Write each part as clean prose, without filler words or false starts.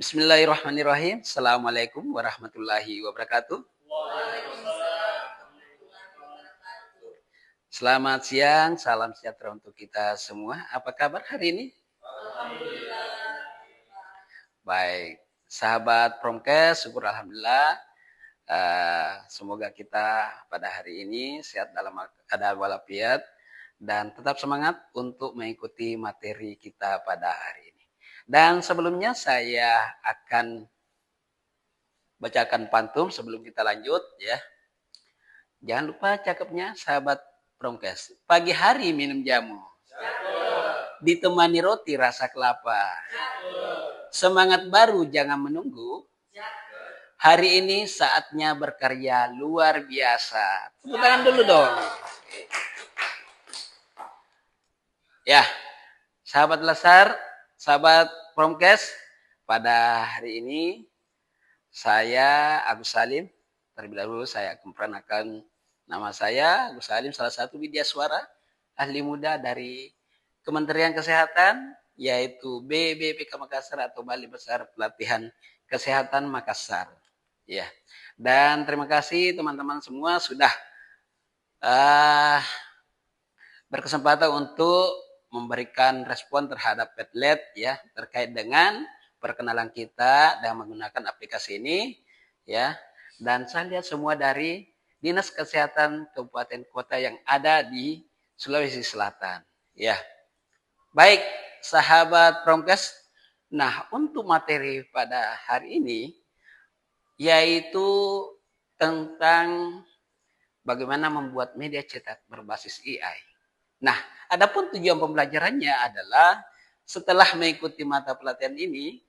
Bismillahirrahmanirrahim. Assalamualaikum warahmatullahi wabarakatuh. Selamat siang, salam sejahtera untuk kita semua. Apa kabar hari ini? Baik, sahabat Promkes, syukur alhamdulillah. Semoga kita pada hari ini sehat dalam keadaan walafiat dan tetap semangat untuk mengikuti materi kita pada hari ini. Dan sebelumnya saya akan bacakan pantun sebelum kita lanjut ya. Jangan lupa cakepnya sahabat Promkes. Pagi hari minum jamu. Ditemani roti rasa kelapa. Semangat baru jangan menunggu. Hari ini saatnya berkarya luar biasa. Tepuk tangan dulu dong. Ya, sahabat Lesar, sahabat Promkes, pada hari ini saya Agus Salim. Terlebih dahulu saya akan memperkenalkan nama saya Agus Salim, salah satu widya suara ahli muda dari Kementerian Kesehatan, yaitu BPPK Makassar atau Balai Besar Pelatihan Kesehatan Makassar. Ya, dan terima kasih teman-teman semua sudah berkesempatan untuk memberikan respon terhadap Padlet ya terkait dengan perkenalan kita dan menggunakan aplikasi ini ya. Dan saya lihat semua dari Dinas Kesehatan Kabupaten Kota yang ada di Sulawesi Selatan. Ya. Baik, sahabat Promkes. Nah, untuk materi pada hari ini yaitu tentang bagaimana membuat media cetak berbasis AI. Nah, adapun tujuan pembelajarannya adalah setelah mengikuti mata pelatihan ini,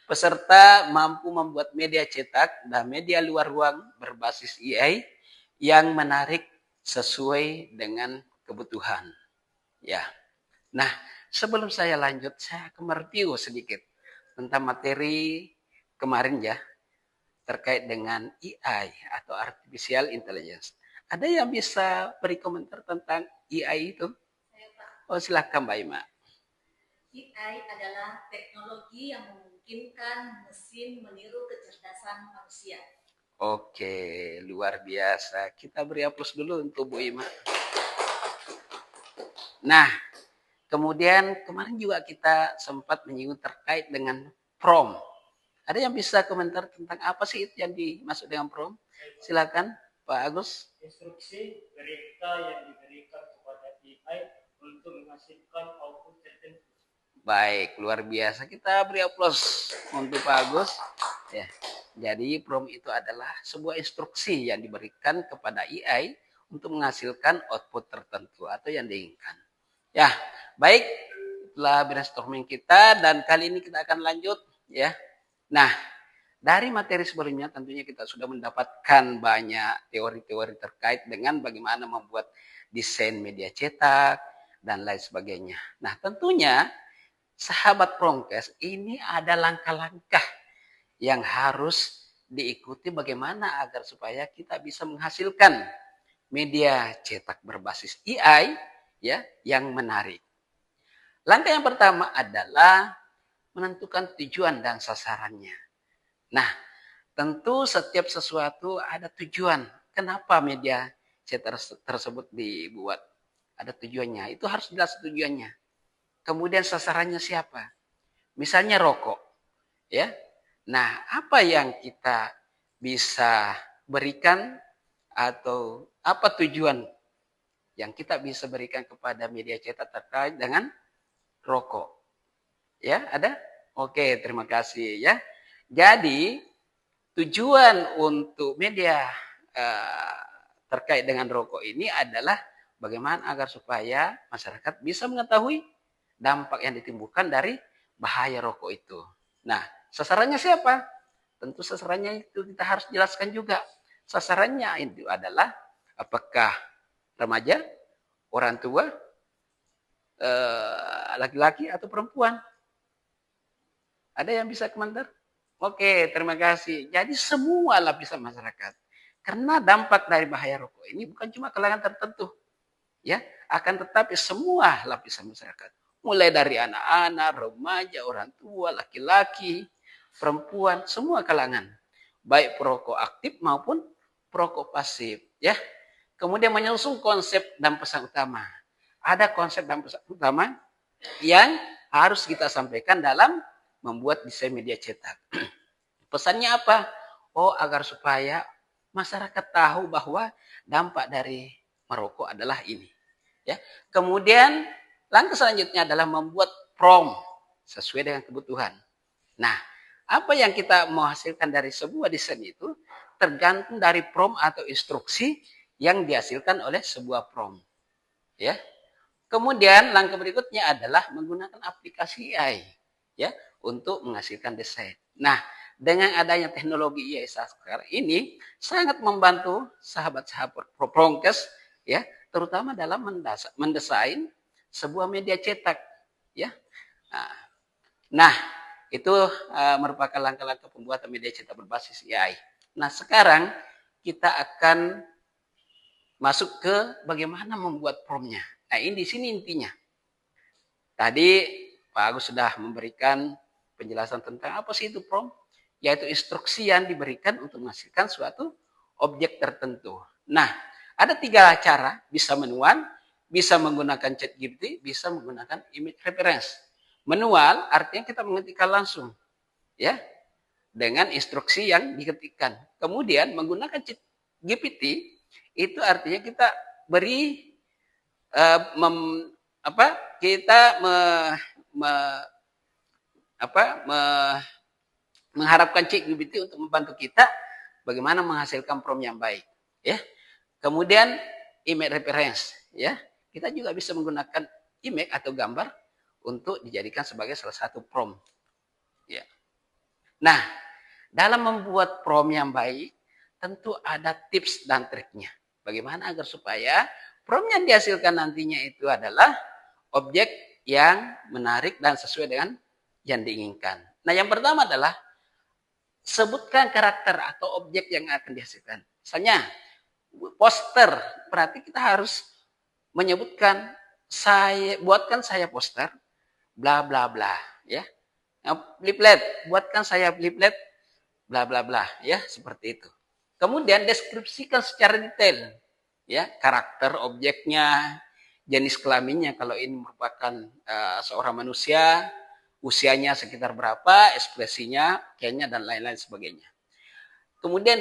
peserta mampu membuat media cetak dan media luar ruang berbasis AI yang menarik sesuai dengan kebutuhan. Ya. Nah, sebelum saya lanjut, saya akan mereview sedikit tentang materi kemarin ya terkait dengan AI atau Artificial Intelligence. Ada yang bisa beri komentar tentang AI itu? Oh, silakan Mbak Ima. AI adalah teknologi yang memungkinkan mesin meniru kecerdasan manusia. Oke, luar biasa. Kita beri aplaus dulu untuk Bu Ima. Nah, kemudian kemarin juga kita sempat menyinggung terkait dengan prompt. Ada yang bisa komentar tentang apa sih itu yang dimaksud dengan prompt? Silakan Pak Agus. Instruksi perintah yang diberikan kepada AI untuk menghasilkan output tertentu. Baik, luar biasa. Kita beri aplaus untuk Pak Agus. Ya. Jadi prompt itu adalah sebuah instruksi yang diberikan kepada AI untuk menghasilkan output tertentu atau yang diinginkan. Ya, baik. Itulah brainstorming kita dan kali ini kita akan lanjut ya. Nah, dari materi sebelumnya tentunya kita sudah mendapatkan banyak teori-teori terkait dengan bagaimana membuat desain media cetak dan lain sebagainya. Nah, tentunya sahabat Promkes ini ada langkah-langkah yang harus diikuti bagaimana agar supaya kita bisa menghasilkan media cetak berbasis AI ya yang menarik. Langkah yang pertama adalah menentukan tujuan dan sasarannya. Nah, tentu setiap sesuatu ada tujuan. Kenapa media cetak tersebut dibuat? Ada tujuannya. Itu harus jelas tujuannya. Kemudian sasarannya siapa? Misalnya rokok. Ya. Nah, apa yang kita bisa berikan atau apa tujuan yang kita bisa berikan kepada media cetak terkait dengan rokok? Ya, ada? Oke, terima kasih ya. Jadi, tujuan untuk media terkait dengan rokok ini adalah bagaimana agar supaya masyarakat bisa mengetahui dampak yang ditimbulkan dari bahaya rokok itu. Nah, sasarannya siapa? Tentu sasarannya itu kita harus jelaskan juga. Sasarannya itu adalah apakah remaja, orang tua, laki-laki atau perempuan. Ada yang bisa komentar? Oke, terima kasih. Jadi semua lapisan masyarakat. Karena dampak dari bahaya rokok ini bukan cuma kalangan tertentu. Ya, akan tetapi semua lapisan masyarakat. Mulai dari anak-anak, remaja, orang tua, laki-laki, perempuan, semua kalangan. Baik perokok aktif maupun perokok pasif. Ya. Kemudian menyusun konsep dan pesan utama. Ada konsep dan pesan utama yang harus kita sampaikan dalam membuat desain media cetak. Pesannya apa? Oh, agar supaya masyarakat tahu bahwa dampak dari merokok adalah ini. Ya. Kemudian langkah selanjutnya adalah membuat prompt sesuai dengan kebutuhan. Nah, apa yang kita mau hasilkan dari sebuah desain itu tergantung dari prompt atau instruksi yang dihasilkan oleh sebuah prompt. Ya. Kemudian langkah berikutnya adalah menggunakan aplikasi AI ya untuk menghasilkan desain. Nah, dengan adanya teknologi AI sekarang ini sangat membantu sahabat-sahabat promkes ya, terutama dalam mendesain sebuah media cetak ya. Nah, itu merupakan langkah-langkah pembuatan media cetak berbasis AI. Nah, sekarang kita akan masuk ke bagaimana membuat prompt-nya. Nah, ini di sini intinya. Tadi Pak Agus sudah memberikan penjelasan tentang apa sih itu prompt, yaitu instruksi yang diberikan untuk menghasilkan suatu objek tertentu. Nah, ada 3 cara, bisa manual, bisa menggunakan ChatGPT, bisa menggunakan image reference. Manual artinya kita mengetikkan langsung, ya, dengan instruksi yang diketikkan. Kemudian menggunakan ChatGPT itu artinya kita beri kita mengharapkan ChatGPT untuk membantu kita bagaimana menghasilkan prompt yang baik, ya. Kemudian image reference, ya. Kita juga bisa menggunakan image atau gambar untuk dijadikan sebagai salah satu prompt, ya. Nah, dalam membuat prompt yang baik tentu ada tips dan triknya. Bagaimana agar supaya prompt yang dihasilkan nantinya itu adalah objek yang menarik dan sesuai dengan yang diinginkan. Nah, yang pertama adalah sebutkan karakter atau objek yang akan dihasilkan. Misalnya, poster, berarti kita harus menyebutkan buatkan saya poster, bla bla bla, ya. Leaflet, buatkan saya leaflet, bla bla bla, ya, seperti itu. Kemudian deskripsikan secara detail, ya, karakter objeknya, jenis kelaminnya kalau ini merupakan seorang manusia, usianya sekitar berapa, ekspresinya, kayaknya dan lain-lain sebagainya. Kemudian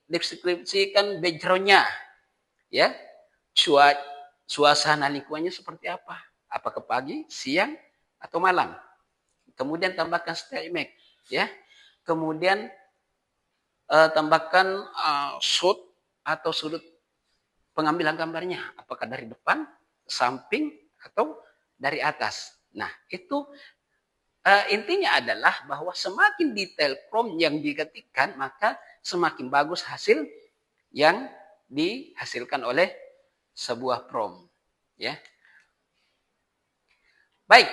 deskripsikan background-nya, ya, suasana lingkungannya seperti apa, apakah pagi, siang, atau malam. Kemudian tambahkan style image, ya. Kemudian tambahkan shoot atau sudut pengambilan gambarnya, apakah dari depan, samping, atau dari atas. Nah, itu intinya adalah bahwa semakin detail prompt yang diketikkan, maka semakin bagus hasil yang dihasilkan oleh sebuah prompt. Ya. Baik,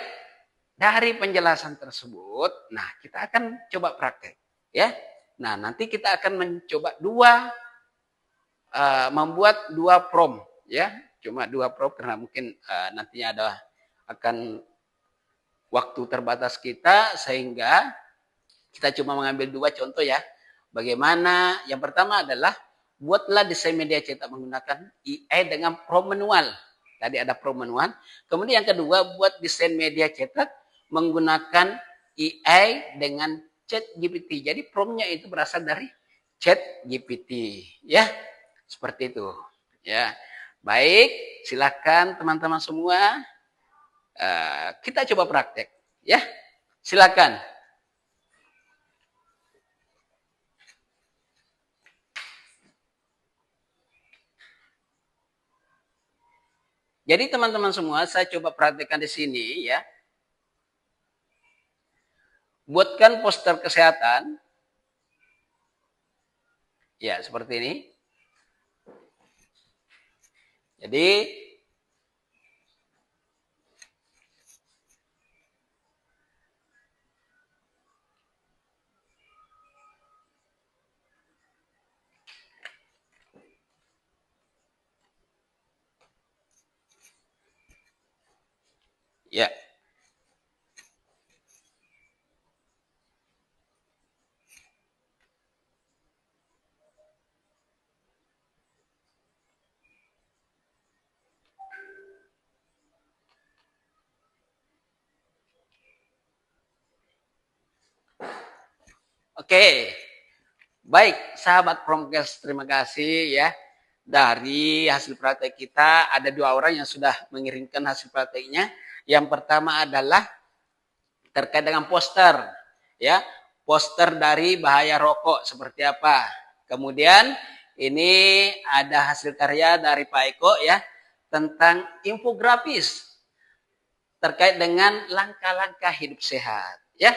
dari penjelasan tersebut, nah kita akan coba praktek. Ya. Nah, nanti kita akan mencoba membuat 2 prompt. Ya, cuma 2 prompt karena mungkin nantinya akan waktu terbatas kita sehingga kita cuma mengambil 2 contoh ya. Bagaimana? Yang pertama adalah buatlah desain media cetak menggunakan AI dengan prompt manual. Tadi ada prompt manual. Kemudian yang kedua, buat desain media cetak menggunakan AI dengan ChatGPT. Jadi promptnya itu berasal dari ChatGPT, ya. Seperti itu, ya. Baik, silakan teman-teman semua. Kita coba praktek, ya. Silakan. Jadi teman-teman semua, saya coba praktekkan di sini, ya. Buatkan poster kesehatan. Ya, seperti ini. Jadi ya. Oke. Baik, sahabat Promkes, terima kasih ya. Dari hasil praktek kita ada 2 orang yang sudah mengirimkan hasil prakteknya. Yang pertama adalah terkait dengan poster, ya, poster dari bahaya rokok seperti apa. Kemudian ini ada hasil karya dari Pak Eko ya tentang infografis terkait dengan langkah-langkah hidup sehat, ya,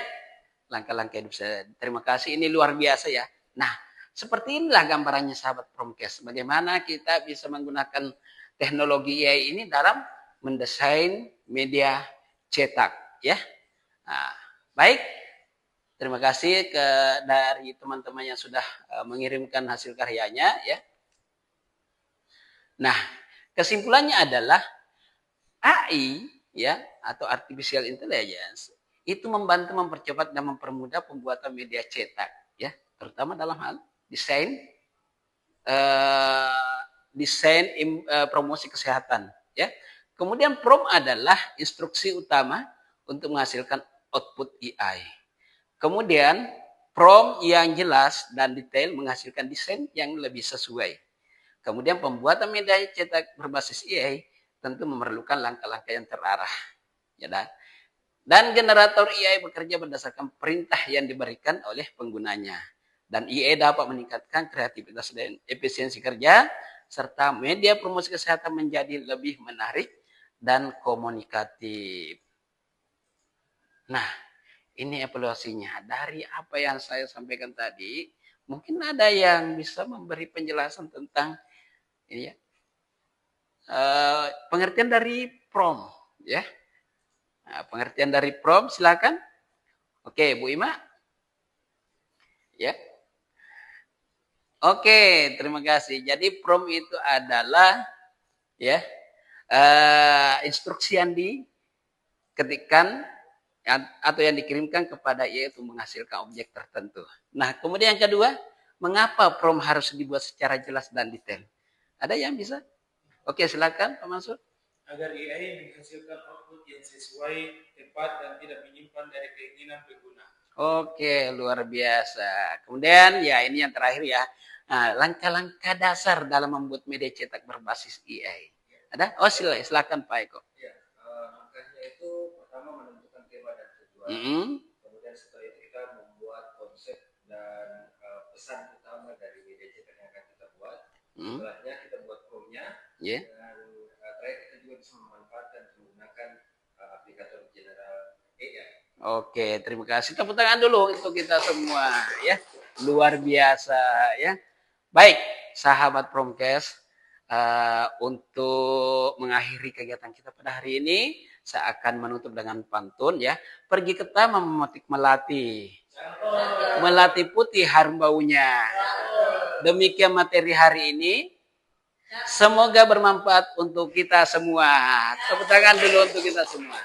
langkah-langkah hidup sehat. Terima kasih, ini luar biasa ya. Nah, seperti inilah gambarannya sahabat Promkes. Bagaimana kita bisa menggunakan teknologi AI ini dalam mendesain media cetak, ya. Nah, baik, terima kasih dari teman-teman yang sudah mengirimkan hasil karyanya, ya. Nah, kesimpulannya adalah AI, ya, atau artificial intelligence itu membantu mempercepat dan mempermudah pembuatan media cetak, ya, terutama dalam hal desain, promosi kesehatan, ya. Kemudian prompt adalah instruksi utama untuk menghasilkan output AI. Kemudian prompt yang jelas dan detail menghasilkan desain yang lebih sesuai. Kemudian pembuatan media cetak berbasis AI tentu memerlukan langkah-langkah yang terarah, ya. Dan generator AI bekerja berdasarkan perintah yang diberikan oleh penggunanya. Dan AI dapat meningkatkan kreativitas dan efisiensi kerja, serta media promosi kesehatan menjadi lebih menarik dan komunikatif. Nah, ini evaluasinya. Dari apa yang saya sampaikan tadi, mungkin ada yang bisa memberi penjelasan tentang ini ya, pengertian dari prompt, ya. Nah, pengertian dari prompt, silakan. Oke, Bu Ima. Ya. Oke, terima kasih. Jadi prompt itu adalah ya instruksi yang diketikkan atau yang dikirimkan kepada IA untuk menghasilkan objek tertentu. Nah, kemudian yang kedua, mengapa prompt harus dibuat secara jelas dan detail? Ada yang bisa? Oke, silakan Pak Mansur. Agar AI menghasilkan output yang sesuai, tepat, dan tidak menyimpang dari keinginan pengguna. Oke, luar biasa. Kemudian ya ini yang terakhir ya. Nah, langkah-langkah dasar dalam membuat media cetak berbasis AI. Ada? Oh, silakan Pak Eko. Ya, langkahnya itu pertama menentukan tema dan tujuan. Kemudian setelah itu kita membuat konsep dan pesan utama dari media cetak yang akan kita buat. Setelahnya kita buat prompt-nya. Yeah. Dan terakhir kita juga bisa memanfaatkan menggunakan aplikator general AI. Oke, terima kasih. Tepuk tangan dulu untuk kita semua ya. Luar biasa ya. Baik, sahabat Promkes, untuk mengakhiri kegiatan kita pada hari ini, saya akan menutup dengan pantun ya. Pergi ke taman memetik melati. Melati putih harum baunya. Demikian materi hari ini. Semoga bermanfaat untuk kita semua. Tepuk tangan dulu untuk kita semua.